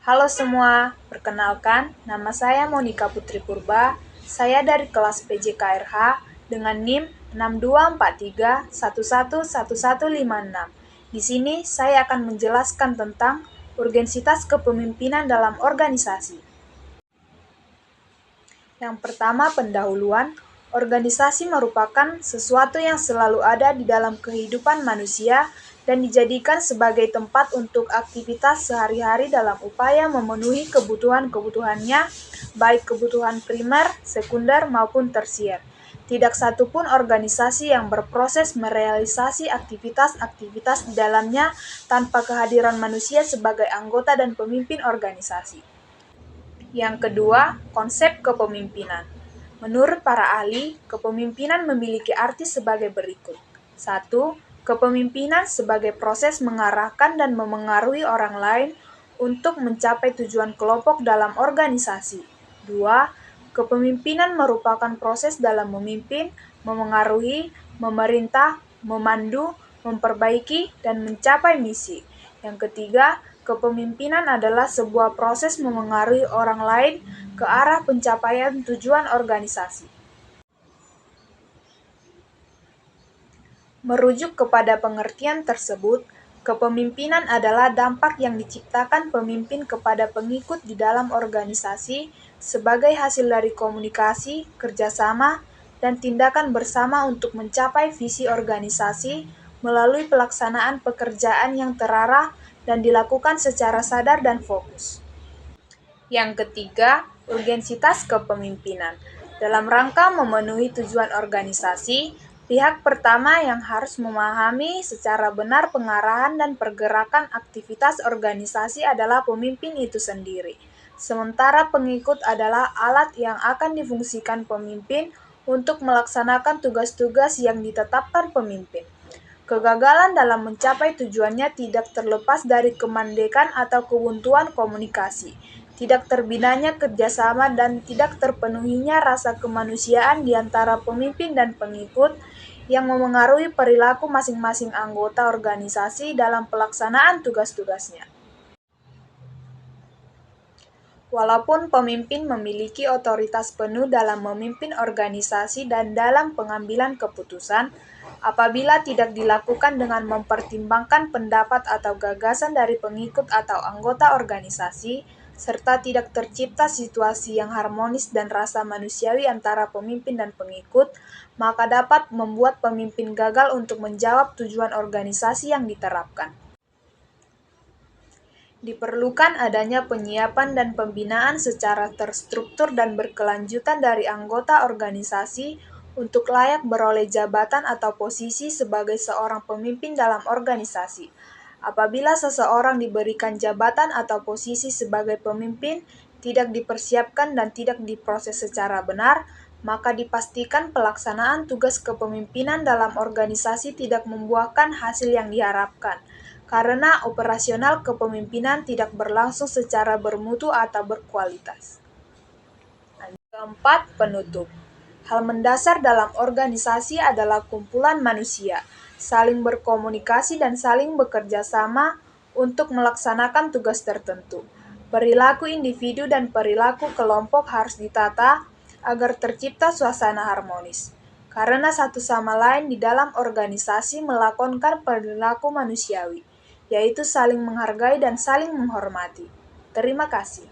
Halo semua, perkenalkan, nama saya Monika Putri Purba. Saya dari kelas PJKRH dengan NIM 6243111156. Di sini saya akan menjelaskan tentang urgensitas kepemimpinan dalam organisasi. Yang pertama, pendahuluan. Organisasi merupakan sesuatu yang selalu ada di dalam kehidupan manusia dan dijadikan sebagai tempat untuk aktivitas sehari-hari dalam upaya memenuhi kebutuhan-kebutuhannya, baik kebutuhan primer, sekunder, maupun tersier. Tidak satupun organisasi yang berproses merealisasi aktivitas-aktivitas di dalamnya tanpa kehadiran manusia sebagai anggota dan pemimpin organisasi. Yang kedua, konsep kepemimpinan. Menurut para ahli, kepemimpinan memiliki arti sebagai berikut. 1. Kepemimpinan sebagai proses mengarahkan dan memengaruhi orang lain untuk mencapai tujuan kelompok dalam organisasi. 2. Kepemimpinan merupakan proses dalam memimpin, memengaruhi, memerintah, memandu, memperbaiki, dan mencapai misi. Yang ketiga, kepemimpinan adalah sebuah proses memengaruhi orang lain ke arah pencapaian tujuan organisasi. Merujuk kepada pengertian tersebut, kepemimpinan adalah dampak yang diciptakan pemimpin kepada pengikut di dalam organisasi sebagai hasil dari komunikasi, kerjasama, dan tindakan bersama untuk mencapai visi organisasi melalui pelaksanaan pekerjaan yang terarah dan dilakukan secara sadar dan fokus. Yang ketiga, urgensitas kepemimpinan. Dalam rangka memenuhi tujuan organisasi, pihak pertama yang harus memahami secara benar pengarahan dan pergerakan aktivitas organisasi adalah pemimpin itu sendiri. Sementara pengikut adalah alat yang akan difungsikan pemimpin untuk melaksanakan tugas-tugas yang ditetapkan pemimpin. Kegagalan dalam mencapai tujuannya tidak terlepas dari kemandekan atau kebuntuan komunikasi, tidak terbinanya kerjasama, dan tidak terpenuhinya rasa kemanusiaan di antara pemimpin dan pengikut yang memengaruhi perilaku masing-masing anggota organisasi dalam pelaksanaan tugas-tugasnya. Walaupun pemimpin memiliki otoritas penuh dalam memimpin organisasi dan dalam pengambilan keputusan, apabila tidak dilakukan dengan mempertimbangkan pendapat atau gagasan dari pengikut atau anggota organisasi, serta tidak tercipta situasi yang harmonis dan rasa manusiawi antara pemimpin dan pengikut, maka dapat membuat pemimpin gagal untuk menjawab tujuan organisasi yang diterapkan. Diperlukan adanya penyiapan dan pembinaan secara terstruktur dan berkelanjutan dari anggota organisasi untuk layak beroleh jabatan atau posisi sebagai seorang pemimpin dalam organisasi. Apabila seseorang diberikan jabatan atau posisi sebagai pemimpin, tidak dipersiapkan dan tidak diproses secara benar, maka dipastikan pelaksanaan tugas kepemimpinan dalam organisasi tidak membuahkan hasil yang diharapkan karena operasional kepemimpinan tidak berlangsung secara bermutu atau berkualitas. Keempat, penutup. Hal mendasar dalam organisasi adalah kumpulan manusia, saling berkomunikasi dan saling bekerja sama untuk melaksanakan tugas tertentu. Perilaku individu dan perilaku kelompok harus ditata agar tercipta suasana harmonis. Karena satu sama lain di dalam organisasi melakukan perilaku manusiawi, yaitu saling menghargai dan saling menghormati. Terima kasih.